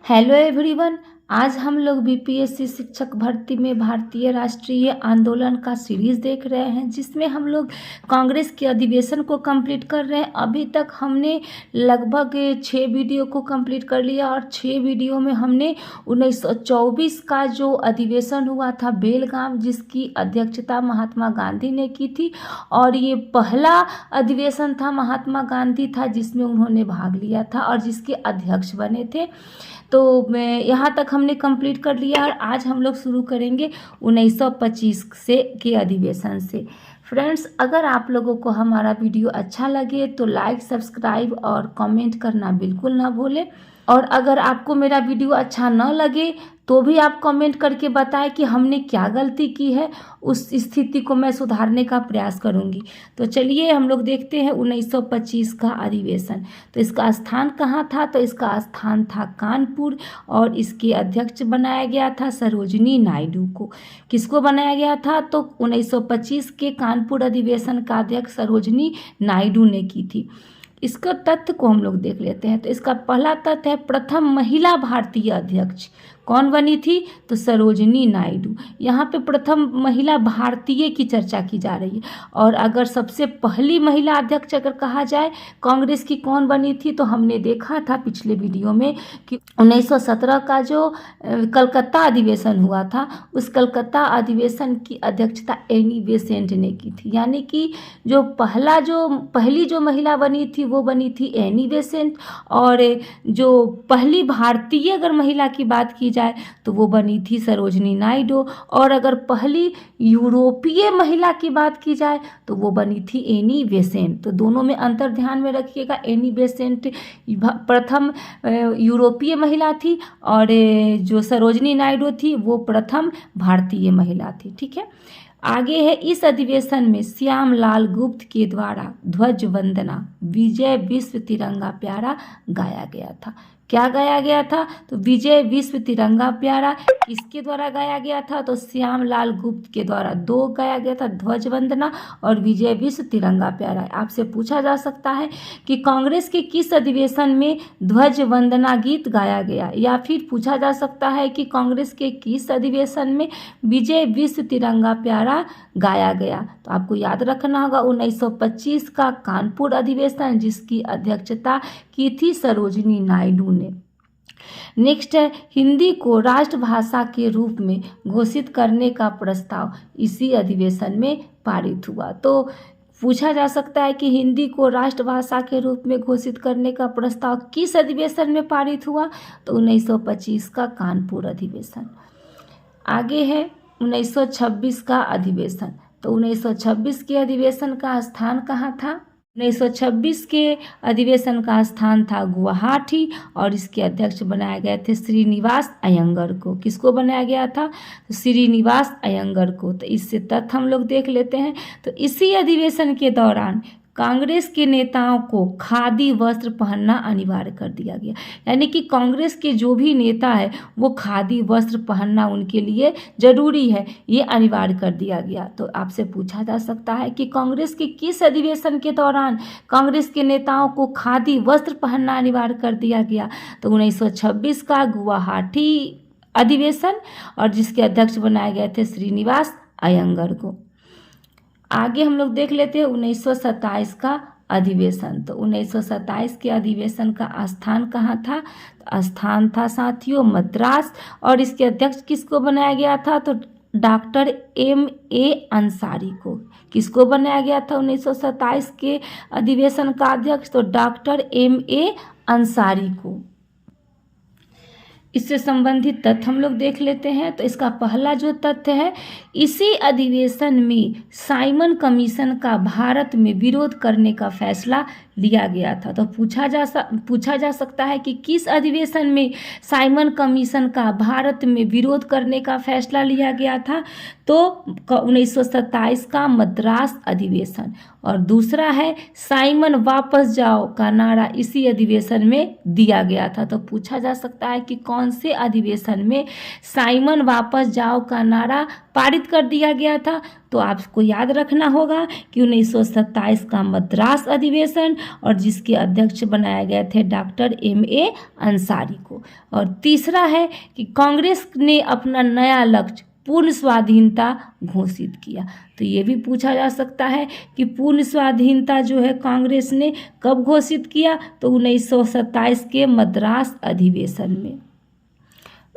Hello everyone. आज हम लोग बीपीएससी शिक्षक भर्ती में भारतीय राष्ट्रीय आंदोलन का सीरीज़ देख रहे हैं, जिसमें हम लोग कांग्रेस के अधिवेशन को कंप्लीट कर रहे हैं। अभी तक हमने लगभग 6 वीडियो को कंप्लीट कर लिया और 6 वीडियो में हमने 1924 का जो अधिवेशन हुआ था बेलगाम, जिसकी अध्यक्षता महात्मा गांधी ने की थी, और ये पहला अधिवेशन था महात्मा गांधी था जिसमें उन्होंने भाग लिया था और जिसके अध्यक्ष बने थे। तो मैं यहाँ तक हमने कंप्लीट कर लिया और आज हम लोग शुरू करेंगे 1925 से के अधिवेशन से। फ्रेंड्स, अगर आप लोगों को हमारा वीडियो अच्छा लगे तो लाइक, सब्सक्राइब और कमेंट करना बिल्कुल ना भूलें। और अगर आपको मेरा वीडियो अच्छा न लगे तो भी आप कमेंट करके बताएं कि हमने क्या गलती की है, उस स्थिति को मैं सुधारने का प्रयास करूंगी। तो चलिए हम लोग देखते हैं 1925 का अधिवेशन। तो इसका स्थान कहाँ था? तो इसका स्थान था कानपुर और इसके अध्यक्ष बनाया गया था सरोजिनी नायडू को। किसको बनाया गया था? तो 1925 के कानपुर अधिवेशन का अध्यक्ष सरोजिनी नायडू ने की थी। इसका तथ्य को हम लोग देख लेते हैं। तो इसका पहला तथ्य है, प्रथम महिला भारतीय अध्यक्ष कौन बनी थी? तो सरोजिनी नायडू। यहाँ पे प्रथम महिला भारतीय की चर्चा की जा रही है। और अगर सबसे पहली महिला अध्यक्ष अगर कहा जाए कांग्रेस की कौन बनी थी, तो हमने देखा था पिछले वीडियो में कि 1917 का जो कलकत्ता अधिवेशन हुआ था, उस कलकत्ता अधिवेशन की अध्यक्षता एनी बेसेंट ने की थी। यानी कि जो पहली जो महिला बनी थी वो बनी थी एनी बेसेंट, और जो पहली भारतीय अगर महिला की बात की जाए तो वो बनी थी सरोजिनी नायडू, और अगर पहली यूरोपीय महिला की बात की जाए तो वो बनी थी एनी बेसेंट। तो दोनों में अंतर ध्यान में रखिएगा। एनी बेसेंट प्रथम यूरोपीय महिला थी और जो सरोजिनी नायडू थी वो प्रथम भारतीय महिला थी। ठीक है, आगे है, इस अधिवेशन में श्यामलाल गुप्त के द्वारा ध्वज वंदना विजय विश्व तिरंगा प्यारा गाया गया था। क्या गाया गया था? तो विजय विश्व तिरंगा प्यारा किसके द्वारा गाया गया था? तो श्यामलाल गुप्त के द्वारा। 2 गाया गया था, ध्वज वंदना और विजय विश्व तिरंगा प्यारा। आपसे पूछा जा सकता है कि कांग्रेस के किस अधिवेशन में ध्वज वंदना गीत गाया गया, या फिर पूछा जा सकता है कि कांग्रेस के किस अधिवेशन में विजय विश्व तिरंगा प्यारा गाया गया। तो आपको याद रखना होगा 1925 का कानपुर अधिवेशन, जिसकी अध्यक्षता की थी सरोजिनी नायडू ने। नेक्स्ट है, हिंदी को राष्ट्रभाषा के रूप में घोषित करने का प्रस्ताव इसी अधिवेशन में पारित हुआ। तो पूछा जा सकता है कि हिंदी को राष्ट्रभाषा के रूप में घोषित करने का प्रस्ताव किस अधिवेशन में पारित हुआ? तो 1925 का कानपुर अधिवेशन। आगे है 1926 का अधिवेशन। तो 1926 के अधिवेशन का स्थान कहाँ था? 1926 के अधिवेशन का स्थान था गुवाहाटी और इसके अध्यक्ष बनाए गए थे श्रीनिवास अयंगर को। किसको बनाया गया था? तो श्रीनिवास अयंगर को। तो इससे तथ्य हम लोग देख लेते हैं। तो इसी अधिवेशन के दौरान कांग्रेस के नेताओं को खादी वस्त्र पहनना अनिवार्य कर दिया गया। यानी कि कांग्रेस के जो भी नेता है वो खादी वस्त्र पहनना उनके लिए जरूरी है, ये अनिवार्य कर दिया गया। तो आपसे पूछा जा सकता है कि कांग्रेस के किस अधिवेशन के दौरान कांग्रेस के नेताओं को खादी वस्त्र पहनना अनिवार्य कर दिया गया? तो 1926 का गुवाहाटी अधिवेशन, और जिसके अध्यक्ष बनाए गए थे श्रीनिवास अयंगर को। आगे हम लोग देख लेते हैं 1927 का अधिवेशन। तो 1927 के अधिवेशन का स्थान कहाँ था? तो स्थान था साथियों मद्रास, और इसके अध्यक्ष किसको बनाया गया था? तो डॉक्टर M.A. अंसारी को। किसको बनाया गया था 1927 के अधिवेशन का अध्यक्ष? तो डॉक्टर M.A. अंसारी को। इससे संबंधित तथ्य हम लोग देख लेते हैं। तो इसका पहला जो तथ्य है, इसी अधिवेशन में साइमन कमीशन का भारत में विरोध करने का फैसला लिया गया था। तो पूछा जा सकता है कि किस अधिवेशन में साइमन कमीशन का भारत में विरोध करने का फैसला लिया गया था? तो 1927 का मद्रास अधिवेशन। और दूसरा है साइमन वापस जाओ का नारा इसी अधिवेशन में दिया गया था। तो पूछा जा सकता है कि कौन से अधिवेशन में साइमन वापस जाओ का नारा पारित कर दिया गया था। तो आपको याद रखना होगा कि 1927 का मद्रास अधिवेशन, और जिसके अध्यक्ष बनाए गए थे डॉक्टर M.A. अंसारी को। और तीसरा है कि कांग्रेस ने अपना नया लक्ष्य पूर्ण स्वाधीनता घोषित किया। तो ये भी पूछा जा सकता है कि पूर्ण स्वाधीनता जो है कांग्रेस ने कब घोषित किया, तो 1927 के मद्रास अधिवेशन में।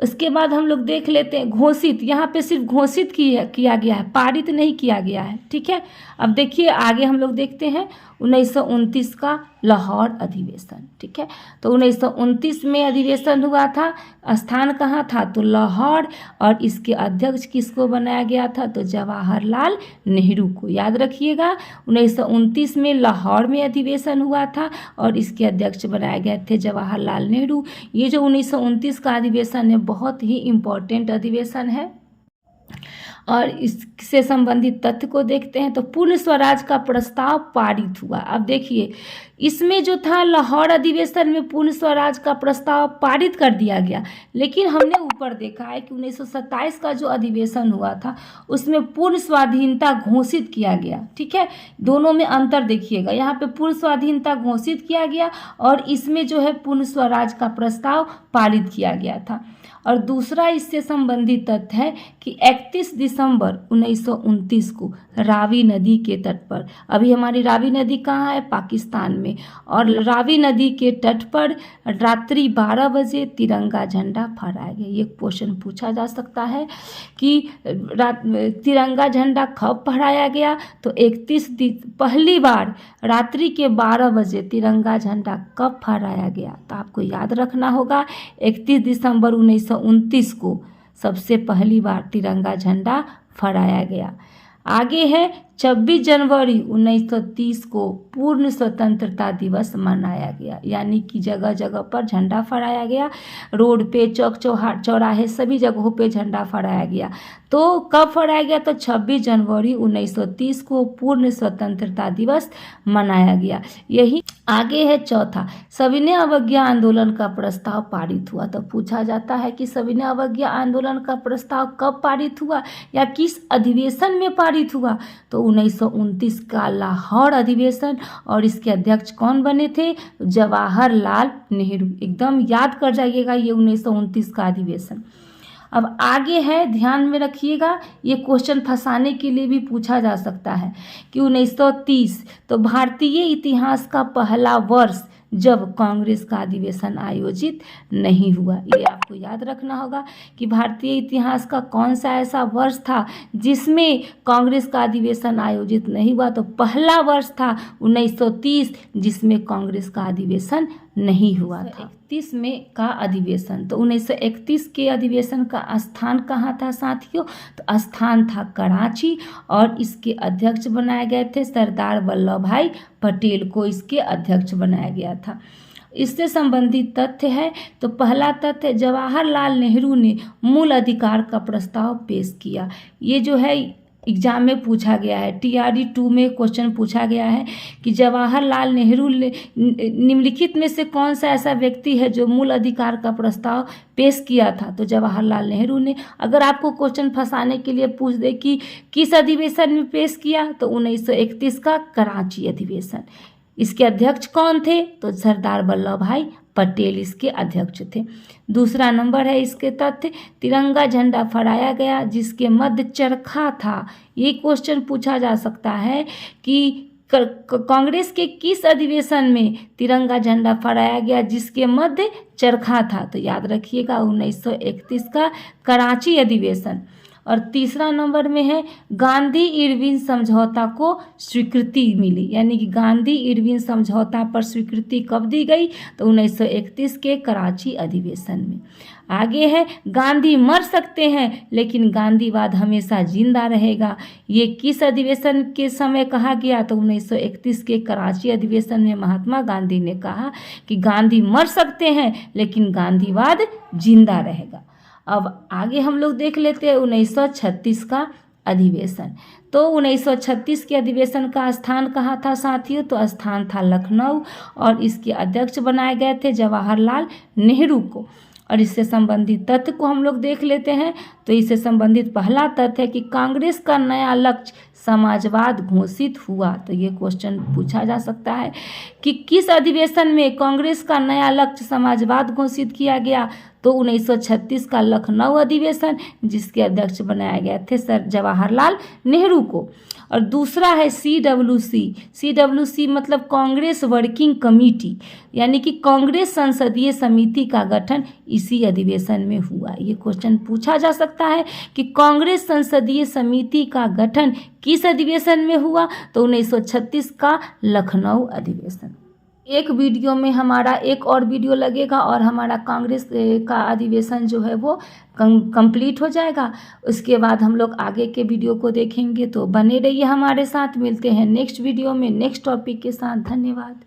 उसके बाद हम लोग देख लेते हैं घोषित, यहाँ पे सिर्फ घोषित किया गया है, पारित नहीं किया गया है, ठीक है। अब देखिए आगे हम लोग देखते हैं 1929 का लाहौर अधिवेशन, ठीक है। तो 1929 में अधिवेशन हुआ था, स्थान कहाँ था, तो लाहौर, और इसके अध्यक्ष किसको बनाया गया था, तो जवाहरलाल नेहरू को। याद रखिएगा 1929 में लाहौर में अधिवेशन हुआ था और इसके अध्यक्ष बनाए गए थे जवाहरलाल नेहरू। ये जो 1929 का अधिवेशन है बहुत ही इम्पोर्टेंट अधिवेशन है। और इससे संबंधित तथ्य को देखते हैं तो पूर्ण स्वराज का प्रस्ताव पारित हुआ। अब देखिए इसमें जो था लाहौर अधिवेशन में पूर्ण स्वराज का प्रस्ताव पारित कर दिया गया, लेकिन हमने ऊपर देखा है कि 1927 का जो अधिवेशन हुआ था उसमें पूर्ण स्वाधीनता घोषित किया गया, ठीक है। दोनों में अंतर देखिएगा, यहाँ पे पूर्ण स्वाधीनता घोषित किया गया और इसमें जो है पूर्ण स्वराज का प्रस्ताव पारित किया गया था। और दूसरा इससे संबंधित तथ्य है कि 31 दिसंबर 1929 को रावी नदी के तट पर, अभी हमारी रावी नदी कहाँ है, पाकिस्तान में, और रावी नदी के तट पर रात्रि 12 बजे तिरंगा झंडा फहराया गया। ये क्वेश्चन पूछा जा सकता है कि तिरंगा झंडा कब फहराया गया, तो 31 पहली बार रात्रि के 12 बजे तिरंगा झंडा कब फहराया गया, तो आपको याद रखना होगा 31 दिसंबर 1929 को सबसे पहली बार तिरंगा झंडा फहराया गया। आगे है 26 जनवरी 1930 को पूर्ण स्वतंत्रता दिवस मनाया गया, यानी कि जगह जगह पर झंडा फहराया गया, रोड पे, चौक चौराहे सभी जगहों पे झंडा फहराया गया। तो कब फहराया गया, तो 26 जनवरी 1930 को पूर्ण स्वतंत्रता दिवस मनाया गया। यही आगे है चौथा, सविनय अवज्ञा आंदोलन का प्रस्ताव पारित हुआ। तो पूछा जाता है कि सविनय अवज्ञा आंदोलन का प्रस्ताव कब पारित हुआ या किस अधिवेशन में पारित हुआ, तो 1929 का लाहौर अधिवेशन, और इसके अध्यक्ष कौन बने थे, जवाहरलाल नेहरू। एकदम याद कर जाइएगा ये 1929 का अधिवेशन। अब आगे है, ध्यान में रखिएगा, ये क्वेश्चन फंसाने के लिए भी पूछा जा सकता है कि 1930 तो भारतीय इतिहास का पहला वर्ष जब कांग्रेस का अधिवेशन आयोजित नहीं हुआ। ये आपको याद रखना होगा कि भारतीय इतिहास का कौन सा ऐसा वर्ष था जिसमें कांग्रेस का अधिवेशन आयोजित नहीं हुआ, तो पहला वर्ष था 1930 जिसमें कांग्रेस का अधिवेशन नहीं हुआ था। 31 में का अधिवेशन, तो 1931 के अधिवेशन का स्थान कहाँ था साथियों, तो स्थान था कराची, और इसके अध्यक्ष बनाए गए थे सरदार वल्लभ भाई पटेल को इसके अध्यक्ष बनाया गया था। इससे संबंधित तथ्य है, तो पहला तथ्य, जवाहरलाल नेहरू ने मूल अधिकार का प्रस्ताव पेश किया। ये जो है एग्जाम में पूछा गया है, TRE 2 में क्वेश्चन पूछा गया है कि जवाहरलाल नेहरू ने निम्नलिखित में से कौन सा ऐसा व्यक्ति है जो मूल अधिकार का प्रस्ताव पेश किया था, तो जवाहरलाल नेहरू ने। अगर आपको क्वेश्चन फंसाने के लिए पूछ दे कि किस अधिवेशन में पेश किया, तो 1931 का कराची अधिवेशन। इसके अध्यक्ष कौन थे, तो सरदार वल्लभ भाई पटेल इसके अध्यक्ष थे। दूसरा नंबर है इसके तथ्य, तिरंगा झंडा फहराया गया जिसके मध्य चरखा था। ये क्वेश्चन पूछा जा सकता है कि कांग्रेस के किस अधिवेशन में तिरंगा झंडा फहराया गया जिसके मध्य चरखा था, तो याद रखिएगा 1931 का कराची अधिवेशन। और तीसरा नंबर में है गांधी इरविन समझौता को स्वीकृति मिली, यानी कि गांधी इरविन समझौता पर स्वीकृति कब दी गई, तो 1931 के कराची अधिवेशन में। आगे है गांधी मर सकते हैं लेकिन गांधीवाद हमेशा जिंदा रहेगा। ये किस अधिवेशन के समय कहा गया, तो 1931 के कराची अधिवेशन में महात्मा गांधी ने कहा कि गांधी मर सकते हैं लेकिन गांधीवाद जिंदा रहेगा। अब आगे हम लोग देख लेते हैं 1936 का अधिवेशन। तो 1936 के अधिवेशन का स्थान कहाँ था साथियों? तो स्थान था लखनऊ और इसके अध्यक्ष बनाए गए थे जवाहरलाल नेहरू को। और इससे संबंधित तथ्य को हम लोग देख लेते हैं। तो इससे संबंधित पहला तथ्य है कि कांग्रेस का नया लक्ष्य समाजवाद घोषित हुआ। तो ये क्वेश्चन पूछा जा सकता है कि किस अधिवेशन में कांग्रेस का नया लक्ष्य समाजवाद घोषित किया गया? तो 1936 का लखनऊ अधिवेशन, जिसके अध्यक्ष बनाए गए थे सर जवाहरलाल नेहरू को। और दूसरा है CWC मतलब कांग्रेस वर्किंग कमेटी, यानी कि कांग्रेस संसदीय समिति का गठन इसी अधिवेशन में हुआ। ये क्वेश्चन पूछा जा सकता है कि कांग्रेस संसदीय समिति का गठन किस अधिवेशन में हुआ? तो 1936 का लखनऊ अधिवेशन। एक वीडियो में हमारा एक और वीडियो लगेगा और हमारा कांग्रेस का अधिवेशन जो है वो कंप्लीट हो जाएगा। उसके बाद हम लोग आगे के वीडियो को देखेंगे। तो बने रहिए हमारे साथ, मिलते हैं नेक्स्ट वीडियो में नेक्स्ट टॉपिक के साथ। धन्यवाद।